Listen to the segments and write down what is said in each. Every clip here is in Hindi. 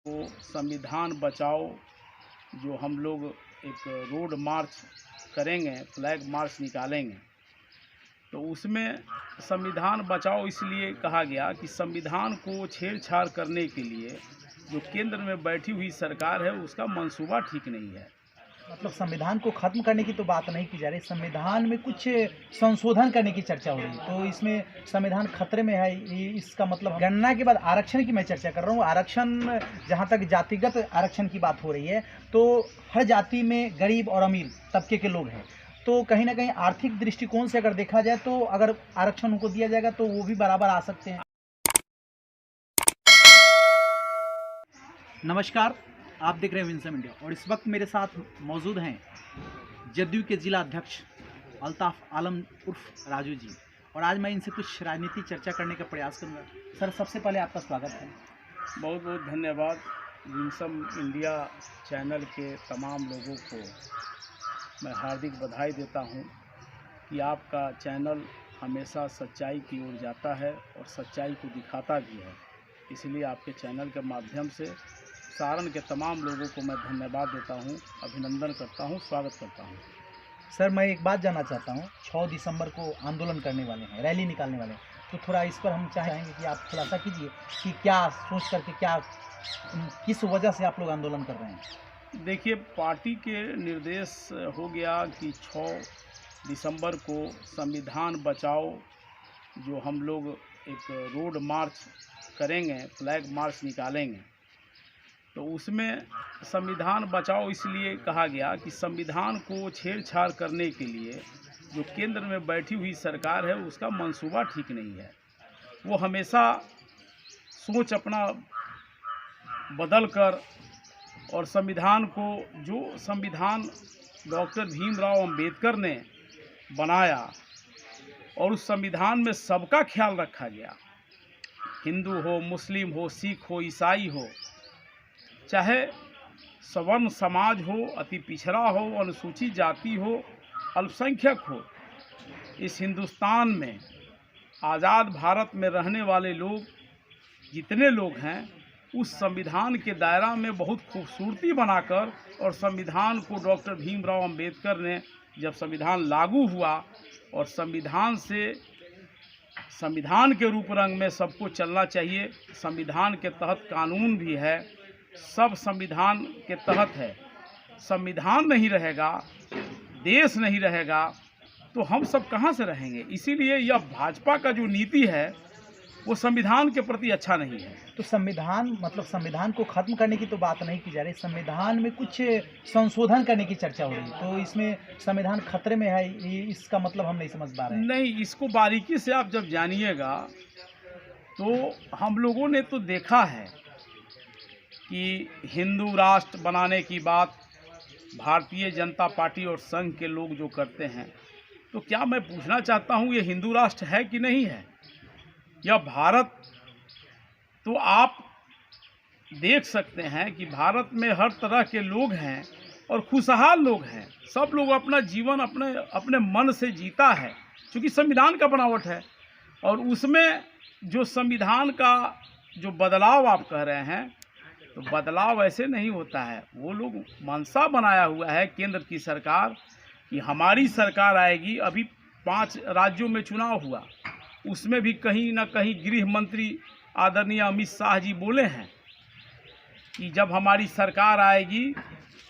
वो संविधान बचाओ जो हम लोग एक रोड मार्च करेंगे, फ्लैग मार्च निकालेंगे, तो उसमें संविधान बचाओ इसलिए कहा गया कि संविधान को छेड़छाड़ करने के लिए जो केंद्र में बैठी हुई सरकार है उसका मंसूबा ठीक नहीं है। मतलब संविधान को खत्म करने की तो बात नहीं की जा रही, संविधान में कुछ संशोधन करने की चर्चा हो रही है। तो इसमें संविधान खतरे में है, इसका मतलब गणना के बाद आरक्षण की मैं चर्चा कर रहा हूँ। आरक्षण, जहाँ तक जातिगत आरक्षण की बात हो रही है, तो हर जाति में गरीब और अमीर तबके के लोग हैं। तो कहीं ना कहीं आर्थिक दृष्टिकोण से अगर देखा जाए तो अगर आरक्षण उनको दिया जाएगा तो वो भी बराबर आ सकते हैं। नमस्कार, आप देख रहे हैं विंसम इंडिया और इस वक्त मेरे साथ मौजूद हैं जदयू के जिला अध्यक्ष अल्ताफ आलम उर्फ राजू जी, और आज मैं इनसे कुछ राजनीति चर्चा करने का प्रयास करूंगा। सर, सबसे पहले आपका स्वागत है। बहुत बहुत धन्यवाद। विंसम इंडिया चैनल के तमाम लोगों को मैं हार्दिक बधाई देता हूं कि आपका चैनल हमेशा सच्चाई की ओर जाता है और सच्चाई को दिखाता भी है। इसलिए आपके चैनल के माध्यम से सारण के तमाम लोगों को मैं धन्यवाद देता हूं, अभिनंदन करता हूं, स्वागत करता हूं। सर, मैं एक बात जानना चाहता हूँ, 6 दिसंबर को आंदोलन करने वाले हैं, रैली निकालने वाले हैं, तो थोड़ा इस पर हम चाहेंगे कि आप खुलासा कीजिए कि क्या सोच करके, क्या किस वजह से आप लोग आंदोलन कर रहे हैं। देखिए, पार्टी के निर्देश हो गया कि 6 दिसंबर को संविधान बचाओ जो हम लोग एक रोड मार्च करेंगे, फ्लैग मार्च निकालेंगे, तो उसमें संविधान बचाओ इसलिए कहा गया कि संविधान को छेड़छाड़ करने के लिए जो केंद्र में बैठी हुई सरकार है उसका मंसूबा ठीक नहीं है। वो हमेशा सोच अपना बदल कर और संविधान को, जो संविधान डॉक्टर भीमराव अंबेडकर ने बनाया और उस संविधान में सबका ख्याल रखा गया, हिंदू हो, मुस्लिम हो, सिख हो, ईसाई हो, चाहे सवर्ण समाज हो, अति पिछड़ा हो, अनुसूचित जाति हो, अल्पसंख्यक हो, इस हिंदुस्तान में आज़ाद भारत में रहने वाले लोग जितने लोग हैं उस संविधान के दायरा में बहुत खूबसूरती बनाकर, और संविधान को डॉक्टर भीमराव अंबेडकर ने जब संविधान लागू हुआ और संविधान से, संविधान के रूप रंग में सबको चलना चाहिए। संविधान के तहत कानून भी है, सब संविधान के तहत है। संविधान नहीं रहेगा, देश नहीं रहेगा, तो हम सब कहाँ से रहेंगे। इसीलिए यह भाजपा का जो नीति है वो संविधान के प्रति अच्छा नहीं है। तो संविधान, मतलब संविधान को खत्म करने की तो बात नहीं की जा रही, संविधान में कुछ संशोधन करने की चर्चा हो रही है। तो इसमें संविधान खतरे में है, इसका मतलब हम नहीं समझ पा रहे हैं। नहीं, इसको बारीकी से आप जब जानिएगा तो हम लोगों ने तो देखा है कि हिंदू राष्ट्र बनाने की बात भारतीय जनता पार्टी और संघ के लोग जो करते हैं, तो क्या मैं पूछना चाहता हूँ ये हिंदू राष्ट्र है कि नहीं है, यह भारत। तो आप देख सकते हैं कि भारत में हर तरह के लोग हैं और खुशहाल लोग हैं, सब लोग अपना जीवन अपने अपने मन से जीता है, क्योंकि संविधान का बनावट है। और उसमें जो संविधान का जो बदलाव आप कह रहे हैं, तो बदलाव ऐसे नहीं होता है। वो लोग मंशा बनाया हुआ है केंद्र की सरकार कि हमारी सरकार आएगी। अभी 5 राज्यों में चुनाव हुआ, उसमें भी कहीं ना कहीं गृह मंत्री आदरणीय अमित शाह जी बोले हैं कि जब हमारी सरकार आएगी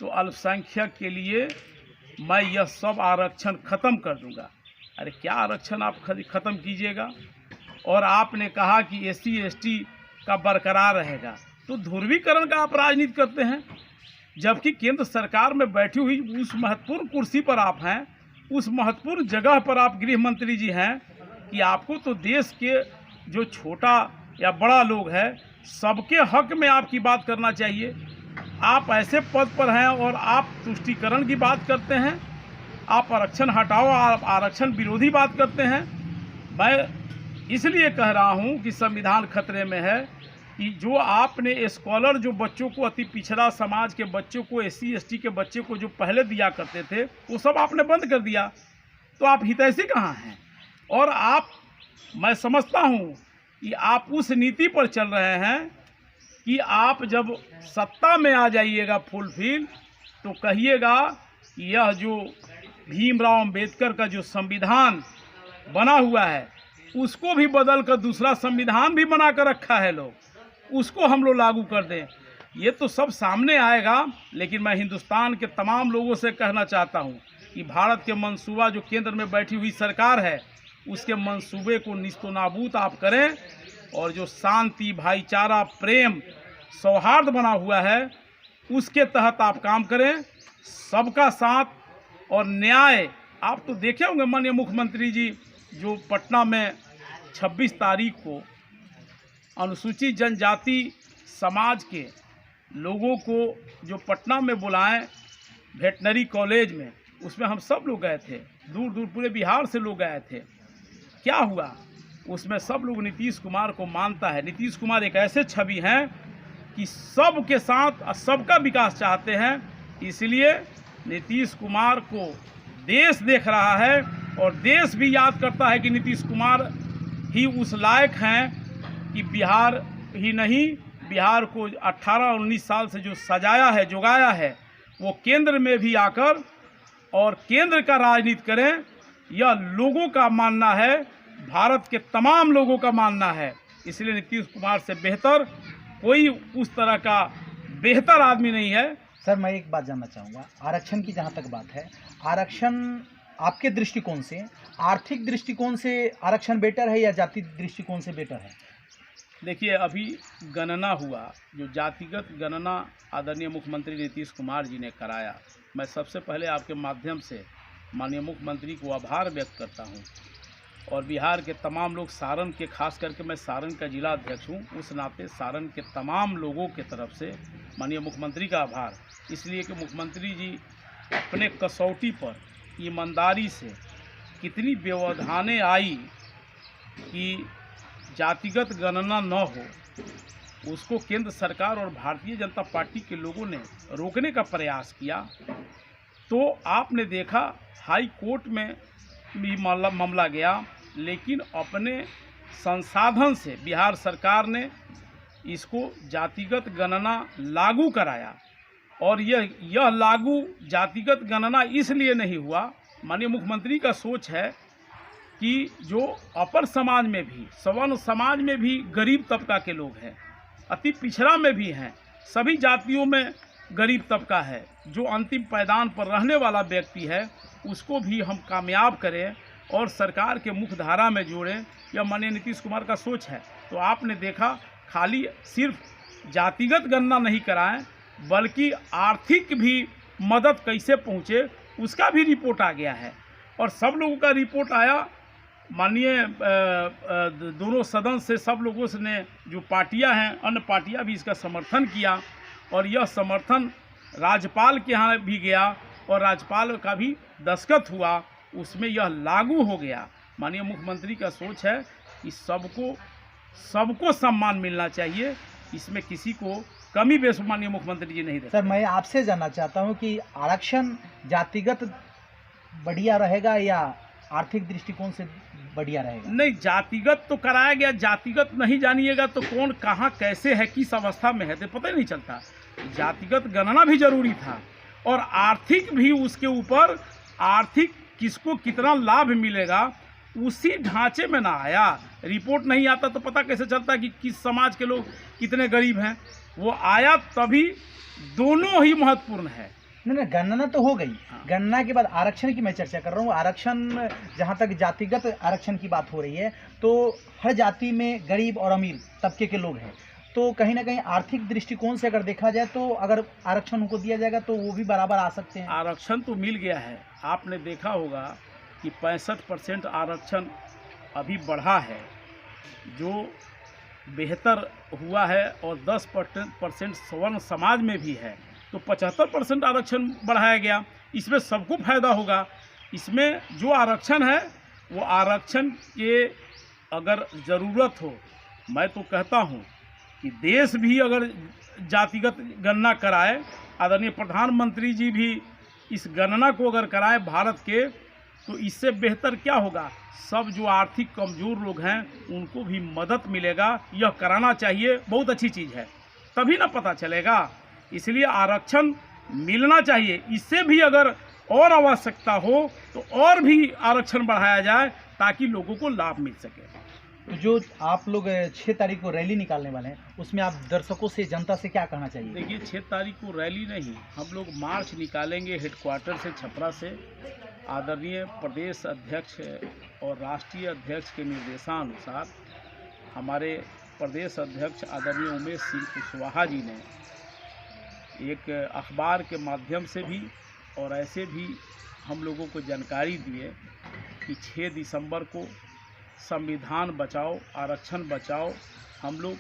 तो अल्पसंख्यक के लिए मैं यह सब आरक्षण ख़त्म कर दूंगा। अरे क्या आरक्षण आप ख़त्म कीजिएगा? और आपने कहा कि SC ST का बरकरार रहेगा, तो ध्रुवीकरण का आप राजनीति करते हैं, जबकि केंद्र सरकार में बैठी हुई उस महत्वपूर्ण कुर्सी पर आप हैं, उस महत्वपूर्ण जगह पर आप गृह मंत्री जी हैं कि आपको तो देश के जो छोटा या बड़ा लोग है सबके हक में आपकी बात करना चाहिए। आप ऐसे पद पर हैं और आप तुष्टीकरण की बात करते हैं, आप आरक्षण हटाओ, आप आरक्षण विरोधी बात करते हैं। मैं इसलिए कह रहा हूं कि संविधान खतरे में है कि जो आपने स्कॉलर, जो बच्चों को, अति पिछड़ा समाज के बच्चों को, SC ST के बच्चे को जो पहले दिया करते थे, वो सब आपने बंद कर दिया। तो आप हितैषी कहाँ हैं? और आप, मैं समझता हूँ कि आप उस नीति पर चल रहे हैं कि आप जब सत्ता में आ जाइएगा फुलफिल, तो कहिएगा कि यह जो भीमराव अंबेडकर का जो संविधान बना हुआ है उसको भी बदल कर दूसरा संविधान भी बना कर रखा है लोग, उसको हम लोग लागू कर दें। ये तो सब सामने आएगा, लेकिन मैं हिंदुस्तान के तमाम लोगों से कहना चाहता हूँ कि भारत के मंसूबा जो केंद्र में बैठी हुई सरकार है उसके मंसूबे को निस्तो नाबूद आप करें, और जो शांति, भाईचारा, प्रेम, सौहार्द बना हुआ है उसके तहत आप काम करें। सबका साथ और न्याय। आप तो देखे होंगे माननीय मुख्यमंत्री जी जो पटना में 26 तारीख को अनुसूचित जनजाति समाज के लोगों को जो पटना में बुलाएं वेटनरी कॉलेज में, उसमें हम सब लोग गए थे, दूर दूर पूरे बिहार से लोग गए थे। क्या हुआ उसमें? सब लोग नीतीश कुमार को मानता है। नीतीश कुमार एक ऐसे छवि हैं कि सबके साथ सबका विकास चाहते हैं, इसलिए नीतीश कुमार को देश देख रहा है और देश भी याद करता है कि नीतीश कुमार ही उस लायक हैं कि बिहार ही नहीं, बिहार को 18 और 19 साल से जो सजाया है, जुगाया है, वो केंद्र में भी आकर और केंद्र का राजनीति करें। यह लोगों का मानना है, भारत के तमाम लोगों का मानना है। इसलिए नीतीश कुमार से बेहतर कोई उस तरह का बेहतर आदमी नहीं है। सर, मैं एक बात जानना चाहूँगा, आरक्षण की जहाँ तक बात है, आरक्षण आपके दृष्टिकोण से, आर्थिक दृष्टिकोण से आरक्षण बेटर है या जाति दृष्टिकोण से बेटर है? देखिए, अभी गणना हुआ, जो जातिगत गणना आदरणीय मुख्यमंत्री नीतीश कुमार जी ने कराया, मैं सबसे पहले आपके माध्यम से माननीय मुख्यमंत्री को आभार व्यक्त करता हूं, और बिहार के तमाम लोग, सारण के, खास करके मैं सारण का जिला अध्यक्ष हूं, उस नाते सारण के तमाम लोगों के तरफ से माननीय मुख्यमंत्री का आभार, इसलिए कि मुख्यमंत्री जी अपने कसौटी पर ईमानदारी से कितनी व्यवधानें आई कि जातिगत गणना न हो, उसको केंद्र सरकार और भारतीय जनता पार्टी के लोगों ने रोकने का प्रयास किया। तो आपने देखा हाई कोर्ट में भी मामला गया, लेकिन अपने संसाधन से बिहार सरकार ने इसको जातिगत गणना लागू कराया। और यह लागू जातिगत गणना इसलिए नहीं हुआ, माननीय मुख्यमंत्री का सोच है कि जो अपर समाज में भी, सवर्ण समाज में भी गरीब तबका के लोग हैं, अति पिछड़ा में भी हैं, सभी जातियों में गरीब तबका है, जो अंतिम पायदान पर रहने वाला व्यक्ति है, उसको भी हम कामयाब करें और सरकार के मुख्यधारा में जोड़ें। यह माननीय नीतीश कुमार का सोच है। तो आपने देखा, खाली सिर्फ जातिगत गणना नहीं कराएं, बल्कि आर्थिक भी मदद कैसे पहुँचे उसका भी रिपोर्ट आ गया है, और सब लोगों का रिपोर्ट आया। माननीय दोनों सदन से सब लोगों ने, जो पार्टियां हैं, अन्य पार्टियां भी इसका समर्थन किया, और यह समर्थन राज्यपाल के यहाँ भी गया और राज्यपाल का भी दस्तखत हुआ, उसमें यह लागू हो गया। माननीय मुख्यमंत्री का सोच है कि सबको सम्मान मिलना चाहिए, इसमें किसी को कमी बेस माननीय मुख्यमंत्री जी नहीं देते। सर, मैं आपसे जानना चाहता हूं कि आरक्षण जातिगत बढ़िया रहेगा या आर्थिक दृष्टिकोण से बढ़िया रहेगा? नहीं, जातिगत तो कराया गया, जातिगत नहीं जानिएगा तो कौन कहाँ कैसे है, किस अवस्था में है, तो पता ही नहीं चलता। जातिगत गणना भी जरूरी था, और आर्थिक भी, उसके ऊपर आर्थिक किसको कितना लाभ मिलेगा उसी ढांचे में ना आया। रिपोर्ट नहीं आता तो पता कैसे चलता कि किस समाज के लोग कितने गरीब हैं? वो आया तभी। दोनों ही महत्वपूर्ण है। नहीं, गणना तो हो गई, गणना के बाद आरक्षण की मैं चर्चा कर रहा हूँ। आरक्षण, जहाँ तक जातिगत आरक्षण की बात हो रही है, तो हर जाति में गरीब और अमीर तबके के लोग हैं, तो कहीं ना कहीं आर्थिक दृष्टिकोण से अगर देखा जाए तो अगर आरक्षण उनको दिया जाएगा तो वो भी बराबर आ सकते हैं। आरक्षण तो मिल गया है। आपने देखा होगा कि 65% आरक्षण अभी बढ़ा है, जो बेहतर हुआ है, और 10% सवर्ण समाज में भी है, तो 75% आरक्षण बढ़ाया गया। इसमें सबको फायदा होगा। इसमें जो आरक्षण है वो आरक्षण के अगर ज़रूरत हो, मैं तो कहता हूँ कि देश भी अगर जातिगत गणना कराए, आदरणीय प्रधानमंत्री जी भी इस गणना को अगर कराए भारत के, तो इससे बेहतर क्या होगा? सब जो आर्थिक कमज़ोर लोग हैं उनको भी मदद मिलेगा। यह कराना चाहिए, बहुत अच्छी चीज़ है। तभी ना पता चलेगा। इसलिए आरक्षण मिलना चाहिए। इससे भी अगर और आवश्यकता हो तो और भी आरक्षण बढ़ाया जाए ताकि लोगों को लाभ मिल सके। तो जो आप लोग 6 तारीख को रैली निकालने वाले हैं, उसमें आप दर्शकों से, जनता से क्या कहना चाहिए? देखिए, 6 तारीख को रैली नहीं, हम लोग मार्च निकालेंगे हेडक्वार्टर से, छपरा से। आदरणीय प्रदेश अध्यक्ष और राष्ट्रीय अध्यक्ष के निर्देशानुसार हमारे प्रदेश अध्यक्ष आदरणीय उमेश सिंह कुशवाहा जी ने एक अखबार के माध्यम से भी और ऐसे भी हम लोगों को जानकारी दिए कि 6 दिसंबर को संविधान बचाओ, आरक्षण बचाओ, हम लोग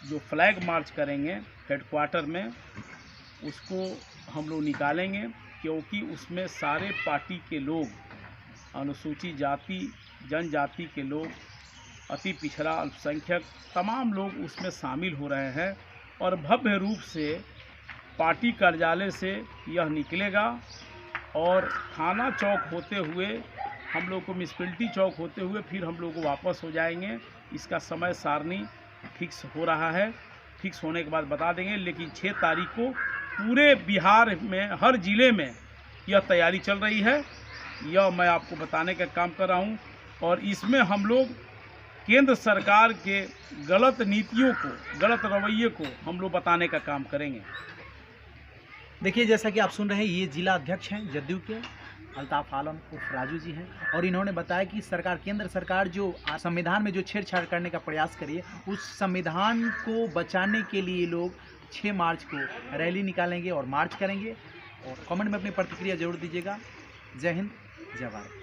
जो फ्लैग मार्च करेंगे हेडक्वार्टर में, उसको हम लोग निकालेंगे, क्योंकि उसमें सारे पार्टी के लोग, अनुसूचित जाति जनजाति के लोग, अति पिछड़ा, अल्पसंख्यक, तमाम लोग उसमें शामिल हो रहे हैं। और भव्य रूप से पार्टी कार्यालय से यह निकलेगा और थाना चौक होते हुए हम लोग को, म्युनिसिपैलिटी चौक होते हुए फिर हम लोग को वापस हो जाएंगे। इसका समय सारणी फिक्स हो रहा है, फिक्स होने के बाद बता देंगे। लेकिन 6 तारीख को पूरे बिहार में हर ज़िले में यह तैयारी चल रही है, यह मैं आपको बताने का काम कर रहा हूँ। और इसमें हम लोग केंद्र सरकार के गलत नीतियों को, गलत रवैये को हम लोग बताने का काम करेंगे। देखिए, जैसा कि आप सुन रहे हैं, ये जिला अध्यक्ष हैं जदयू के, अल्ताफ आलम उर्फ राजू जी हैं, और इन्होंने बताया कि सरकार, केंद्र सरकार जो संविधान में जो छेड़छाड़ करने का प्रयास करी है, उस संविधान को बचाने के लिए लोग 6 मार्च को रैली निकालेंगे और मार्च करेंगे। और कमेंट में अपनी प्रतिक्रिया जरूर दीजिएगा। जय हिंद, जय भारत।